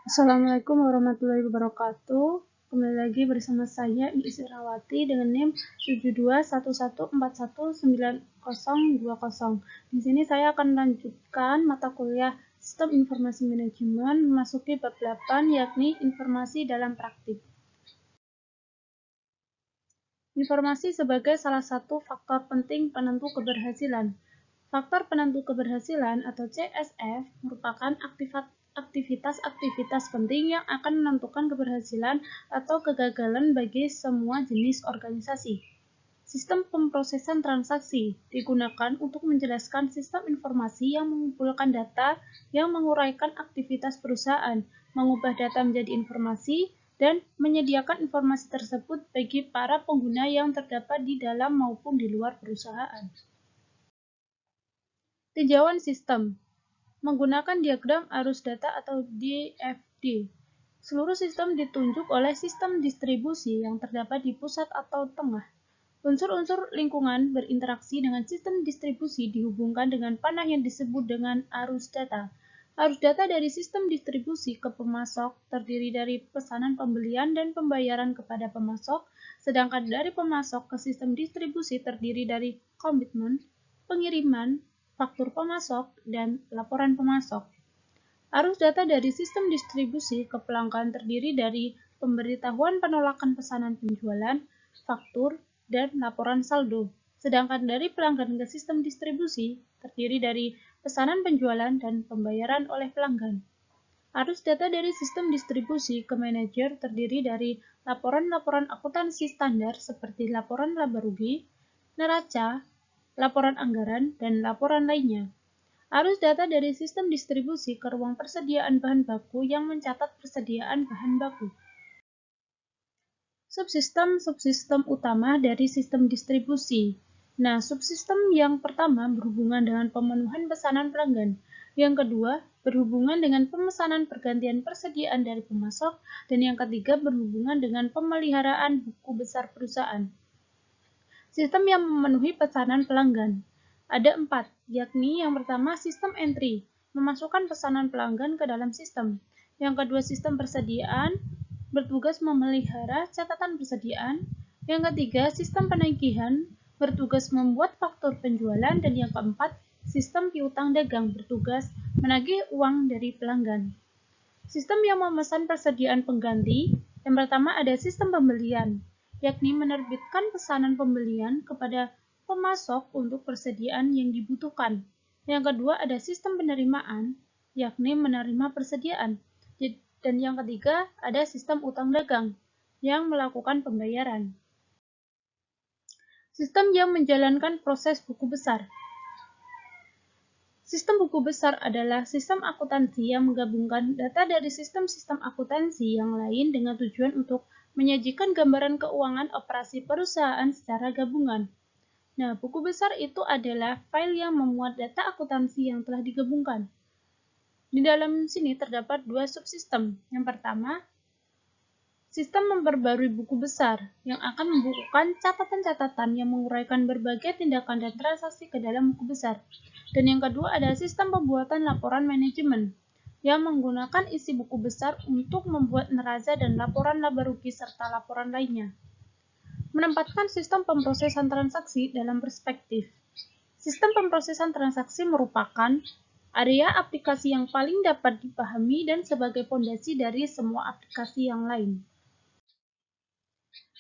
Assalamualaikum warahmatullahi wabarakatuh. Kembali lagi bersama saya Iis Irawati dengan NIM 7211419020. Di sini saya akan melanjutkan mata kuliah Sistem Informasi Manajemen memasuki bab 8 yakni informasi dalam praktik. Informasi sebagai salah satu faktor penting penentu keberhasilan. Faktor penentu keberhasilan atau CSF merupakan aktivitas-aktivitas penting yang akan menentukan keberhasilan atau kegagalan bagi semua jenis organisasi. Sistem pemrosesan transaksi digunakan untuk menjelaskan sistem informasi yang mengumpulkan data yang menguraikan aktivitas perusahaan, mengubah data menjadi informasi, dan menyediakan informasi tersebut bagi para pengguna yang terdapat di dalam maupun di luar perusahaan. Tinjauan sistem menggunakan diagram arus data atau DFD. Seluruh sistem ditunjuk oleh sistem distribusi yang terdapat di pusat atau tengah. Unsur-unsur lingkungan berinteraksi dengan sistem distribusi dihubungkan dengan panah yang disebut dengan arus data. Arus data dari sistem distribusi ke pemasok terdiri dari pesanan pembelian dan pembayaran kepada pemasok, sedangkan dari pemasok ke sistem distribusi terdiri dari komitmen, pengiriman, faktur pemasok, dan laporan pemasok. Arus data dari sistem distribusi ke pelanggan terdiri dari pemberitahuan penolakan pesanan penjualan, faktur, dan laporan saldo. Sedangkan dari pelanggan ke sistem distribusi terdiri dari pesanan penjualan dan pembayaran oleh pelanggan. Arus data dari sistem distribusi ke manajer terdiri dari laporan-laporan akuntansi standar seperti laporan laba rugi, neraca, laporan anggaran, dan laporan lainnya. Arus data dari sistem distribusi ke ruang persediaan bahan baku yang mencatat persediaan bahan baku. Subsistem utama dari sistem distribusi. Nah, subsistem yang pertama berhubungan dengan pemenuhan pesanan pelanggan. Yang kedua, berhubungan dengan pemesanan pergantian persediaan dari pemasok. Dan yang ketiga, berhubungan dengan pemeliharaan buku besar perusahaan. Sistem yang memenuhi pesanan pelanggan. Ada 4, yakni yang pertama sistem entry, memasukkan pesanan pelanggan ke dalam sistem. Yang kedua sistem persediaan, bertugas memelihara catatan persediaan. Yang ketiga sistem penagihan, bertugas membuat faktur penjualan. Dan yang keempat sistem piutang dagang, bertugas menagih uang dari pelanggan. Sistem yang memesan persediaan pengganti, yang pertama ada sistem pembelian, yakni menerbitkan pesanan pembelian kepada pemasok untuk persediaan yang dibutuhkan. Yang kedua ada sistem penerimaan, yakni menerima persediaan. Dan yang ketiga ada sistem utang dagang, yang melakukan pembayaran. Sistem yang menjalankan proses buku besar. Sistem buku besar adalah sistem akuntansi yang menggabungkan data dari sistem-sistem akuntansi yang lain dengan tujuan untuk menyajikan gambaran keuangan operasi perusahaan secara gabungan. Nah, buku besar itu adalah file yang memuat data akuntansi yang telah digabungkan. Di dalam sini terdapat 2 subsistem. Yang pertama, sistem memperbarui buku besar yang akan membukukan catatan-catatan yang menguraikan berbagai tindakan dan transaksi ke dalam buku besar. Dan yang kedua ada sistem pembuatan laporan manajemen yang menggunakan isi buku besar untuk membuat neraca dan laporan laba rugi serta laporan lainnya. Menempatkan sistem pemrosesan transaksi dalam perspektif. Sistem pemrosesan transaksi merupakan area aplikasi yang paling dapat dipahami dan sebagai fondasi dari semua aplikasi yang lain.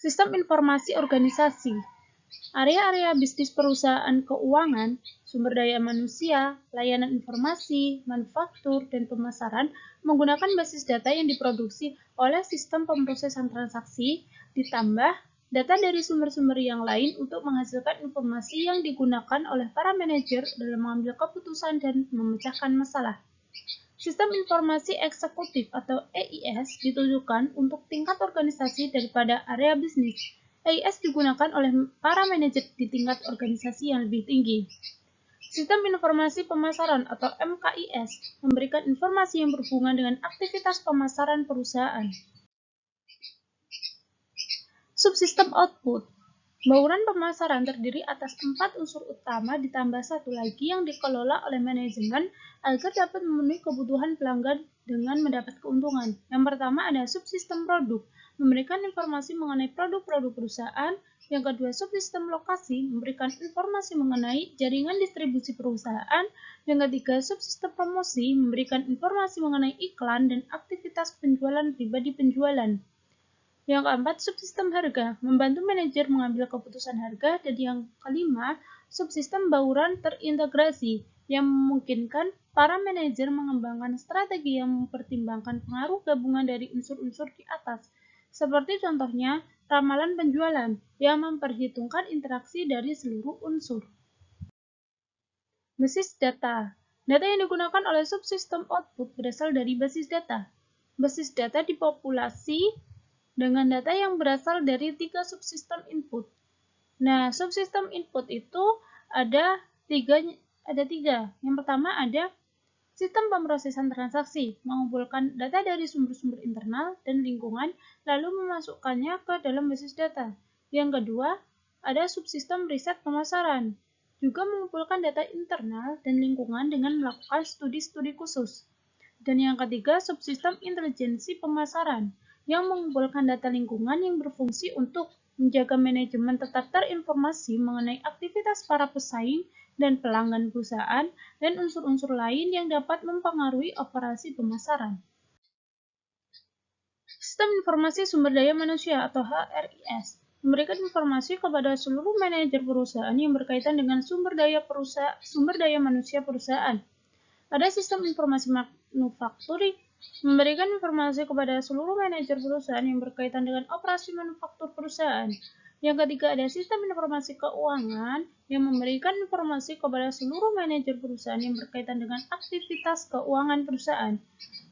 Sistem informasi organisasi. Area-area bisnis perusahaan keuangan, sumber daya manusia, layanan informasi, manufaktur, dan pemasaran menggunakan basis data yang diproduksi oleh sistem pemrosesan transaksi, ditambah data dari sumber-sumber yang lain untuk menghasilkan informasi yang digunakan oleh para manajer dalam mengambil keputusan dan memecahkan masalah. Sistem informasi eksekutif atau EIS ditujukan untuk tingkat organisasi daripada area bisnis. EIS digunakan oleh para manajer di tingkat organisasi yang lebih tinggi. Sistem informasi pemasaran atau MKIS memberikan informasi yang berhubungan dengan aktivitas pemasaran perusahaan. Subsistem output. Bauran pemasaran terdiri atas 4 unsur utama ditambah satu lagi yang dikelola oleh manajemen agar dapat memenuhi kebutuhan pelanggan dengan mendapat keuntungan. Yang pertama ada subsistem produk, memberikan informasi mengenai produk-produk perusahaan. Yang kedua, subsistem lokasi, memberikan informasi mengenai jaringan distribusi perusahaan. Yang ketiga, subsistem promosi, memberikan informasi mengenai iklan dan aktivitas penjualan pribadi penjualan. Yang keempat, subsistem harga, membantu manajer mengambil keputusan harga. Dan yang kelima, subsistem bauran terintegrasi, yang memungkinkan para manajer mengembangkan strategi yang mempertimbangkan pengaruh gabungan dari unsur-unsur di atas. Seperti contohnya, ramalan penjualan, yang memperhitungkan interaksi dari seluruh unsur. Basis data. Data yang digunakan oleh subsistem output berasal dari basis data. Basis data dipopulasi dengan data yang berasal dari 3 subsistem input. Nah, subsistem input itu ada tiga. Yang pertama ada sistem pemrosesan transaksi, mengumpulkan data dari sumber-sumber internal dan lingkungan, lalu memasukkannya ke dalam basis data. Yang kedua, ada subsistem riset pemasaran, juga mengumpulkan data internal dan lingkungan dengan melakukan studi-studi khusus. Dan yang ketiga, subsistem intelijensi pemasaran, yang mengumpulkan data lingkungan yang berfungsi untuk menjaga manajemen tetap terinformasi mengenai aktivitas para pesaing dan pelanggan perusahaan dan unsur-unsur lain yang dapat mempengaruhi operasi pemasaran. Sistem Informasi Sumber Daya Manusia atau HRIS memberikan informasi kepada seluruh manajer perusahaan yang berkaitan dengan sumber daya manusia perusahaan. Ada sistem informasi manufakturing, memberikan informasi kepada seluruh manajer perusahaan yang berkaitan dengan operasi manufaktur perusahaan. Yang ketiga, ada sistem informasi keuangan yang memberikan informasi kepada seluruh manajer perusahaan yang berkaitan dengan aktivitas keuangan perusahaan.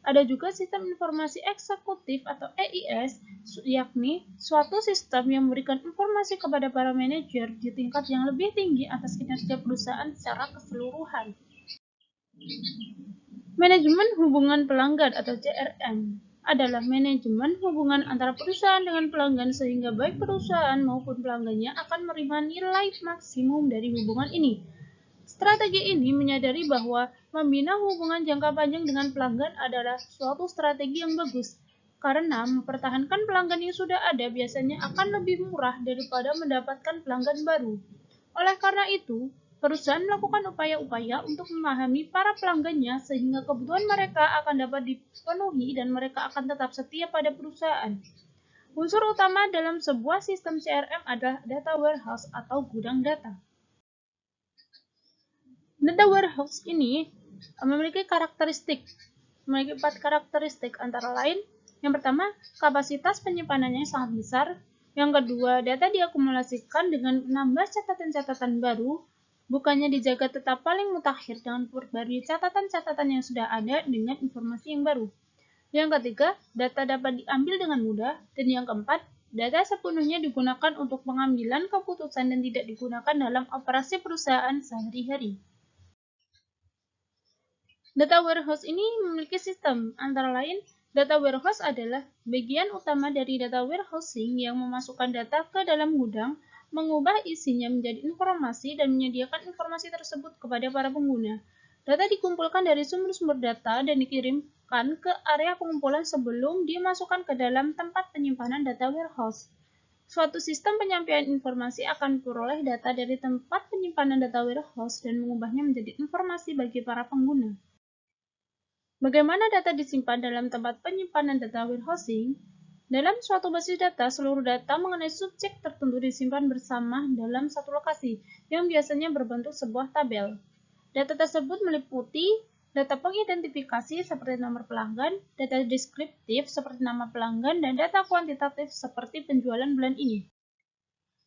Ada juga sistem informasi eksekutif atau EIS, yakni suatu sistem yang memberikan informasi kepada para manajer di tingkat yang lebih tinggi atas kinerja perusahaan secara keseluruhan. Manajemen hubungan pelanggan atau CRM adalah manajemen hubungan antara perusahaan dengan pelanggan sehingga baik perusahaan maupun pelanggannya akan menerima nilai maksimum dari hubungan ini. Strategi ini menyadari bahwa membina hubungan jangka panjang dengan pelanggan adalah suatu strategi yang bagus, karena mempertahankan pelanggan yang sudah ada biasanya akan lebih murah daripada mendapatkan pelanggan baru. Oleh karena itu, perusahaan melakukan upaya-upaya untuk memahami para pelanggannya sehingga kebutuhan mereka akan dapat dipenuhi dan mereka akan tetap setia pada perusahaan. Unsur utama dalam sebuah sistem CRM adalah data warehouse atau gudang data. Data warehouse ini memiliki 4 karakteristik antara lain. Yang pertama, kapasitas penyimpanannya sangat besar. Yang kedua, data diakumulasikan dengan menambah catatan-catatan baru, bukannya dijaga tetap paling mutakhir dengan memperbarui catatan-catatan yang sudah ada dengan informasi yang baru. Yang ketiga, data dapat diambil dengan mudah. Dan yang keempat, data sepenuhnya digunakan untuk pengambilan keputusan dan tidak digunakan dalam operasi perusahaan sehari-hari. Data warehouse ini memiliki sistem, antara lain, data warehouse adalah bagian utama dari data warehousing yang memasukkan data ke dalam gudang, mengubah isinya menjadi informasi, dan menyediakan informasi tersebut kepada para pengguna. Data dikumpulkan dari sumber-sumber data dan dikirimkan ke area pengumpulan sebelum dimasukkan ke dalam tempat penyimpanan data warehouse. Suatu sistem penyampaian informasi akan memperoleh data dari tempat penyimpanan data warehouse dan mengubahnya menjadi informasi bagi para pengguna. Bagaimana data disimpan dalam tempat penyimpanan data warehousing? Dalam suatu basis data, seluruh data mengenai subjek tertentu disimpan bersama dalam satu lokasi, yang biasanya berbentuk sebuah tabel. Data tersebut meliputi data pengidentifikasi seperti nomor pelanggan, data deskriptif seperti nama pelanggan, dan data kuantitatif seperti penjualan bulan ini.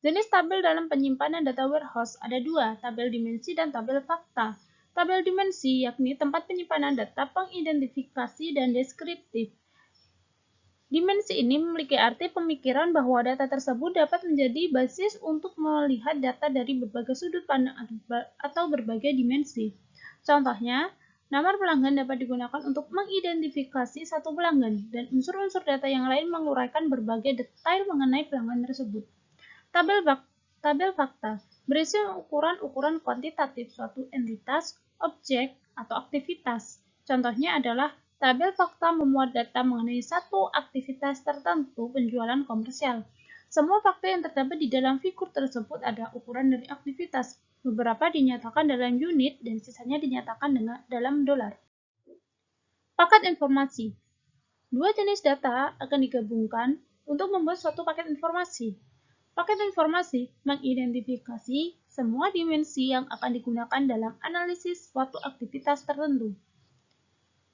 Jenis tabel dalam penyimpanan data warehouse ada 2, tabel dimensi dan tabel fakta. Tabel dimensi yakni tempat penyimpanan data pengidentifikasi dan deskriptif. Dimensi ini memiliki arti pemikiran bahwa data tersebut dapat menjadi basis untuk melihat data dari berbagai sudut pandang atau berbagai dimensi. Contohnya, nomor pelanggan dapat digunakan untuk mengidentifikasi satu pelanggan, dan unsur-unsur data yang lain menguraikan berbagai detail mengenai pelanggan tersebut. Tabel Tabel fakta berisi ukuran-ukuran kuantitatif suatu entitas, objek, atau aktivitas. Contohnya adalah tabel fakta memuat data mengenai satu aktivitas tertentu penjualan komersial. Semua fakta yang terdapat di dalam figur tersebut ada ukuran dari aktivitas. Beberapa dinyatakan dalam unit dan sisanya dinyatakan dalam dolar. Paket informasi. Dua jenis data akan digabungkan untuk membuat suatu paket informasi. Paket informasi mengidentifikasi semua dimensi yang akan digunakan dalam analisis suatu aktivitas tertentu.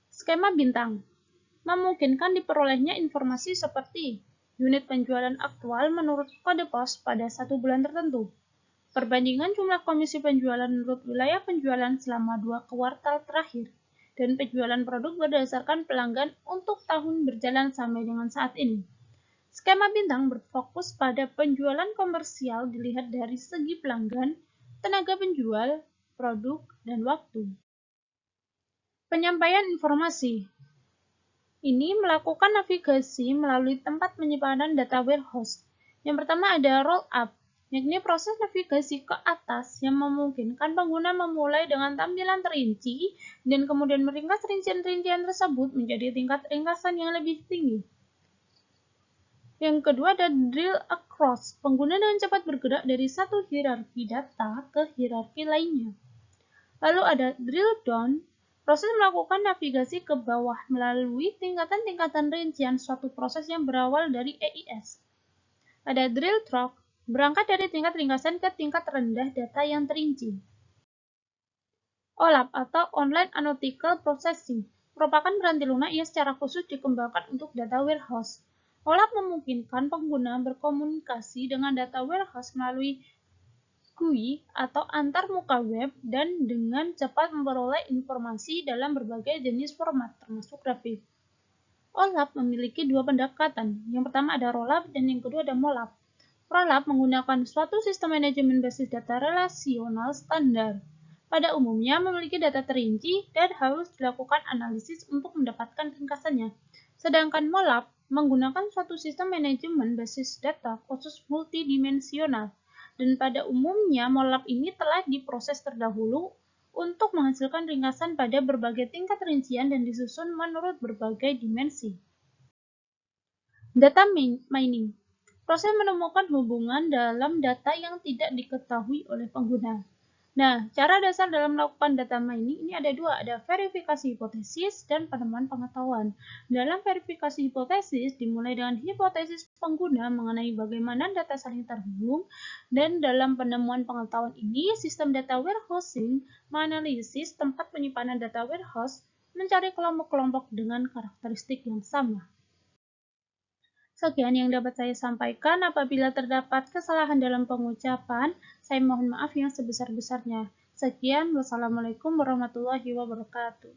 Skema bintang memungkinkan diperolehnya informasi seperti unit penjualan aktual menurut kode pos pada satu bulan tertentu, perbandingan jumlah komisi penjualan menurut wilayah penjualan selama 2 kuartal terakhir, dan penjualan produk berdasarkan pelanggan untuk tahun berjalan sampai dengan saat ini. Skema bintang berfokus pada penjualan komersial dilihat dari segi pelanggan, tenaga penjual, produk, dan waktu. Penyampaian informasi. Ini melakukan navigasi melalui tempat penyimpanan data warehouse. Yang pertama ada roll up, yakni proses navigasi ke atas yang memungkinkan pengguna memulai dengan tampilan terinci dan kemudian meringkas rincian-rincian tersebut menjadi tingkat ringkasan yang lebih tinggi. Yang kedua ada drill across, pengguna dengan cepat bergerak dari satu hierarki data ke hierarki lainnya. Lalu ada drill down, proses melakukan navigasi ke bawah melalui tingkatan-tingkatan rincian suatu proses yang berawal dari EIS. Ada drill drop, berangkat dari tingkat ringkasan ke tingkat rendah data yang terinci. OLAP atau Online Analytical Processing merupakan peranti lunak yang secara khusus dikembangkan untuk data warehouse. OLAP memungkinkan pengguna berkomunikasi dengan data warehouse melalui GUI atau antar muka web dan dengan cepat memperoleh informasi dalam berbagai jenis format, termasuk grafik. OLAP memiliki dua pendekatan. Yang pertama ada rollup dan yang kedua ada mollup. Rollup menggunakan suatu sistem manajemen basis data relasional standar. Pada umumnya memiliki data terinci dan harus dilakukan analisis untuk mendapatkan ringkasannya. Sedangkan mollup menggunakan suatu sistem manajemen basis data khusus multidimensional. Dan pada umumnya mollup ini telah diproses terdahulu untuk menghasilkan ringkasan pada berbagai tingkat rincian dan disusun menurut berbagai dimensi. Data mining, proses menemukan hubungan dalam data yang tidak diketahui oleh pengguna. Nah, cara dasar dalam melakukan data mining ini ada dua, ada verifikasi hipotesis dan penemuan pengetahuan. Dalam verifikasi hipotesis dimulai dengan hipotesis pengguna mengenai bagaimana data saling terhubung, dan dalam penemuan pengetahuan ini, sistem data warehousing menganalisis tempat penyimpanan data warehouse, mencari kelompok-kelompok dengan karakteristik yang sama. Sekian yang dapat saya sampaikan. Apabila terdapat kesalahan dalam pengucapan, saya mohon maaf yang sebesar-besarnya. Sekian, wassalamualaikum warahmatullahi wabarakatuh.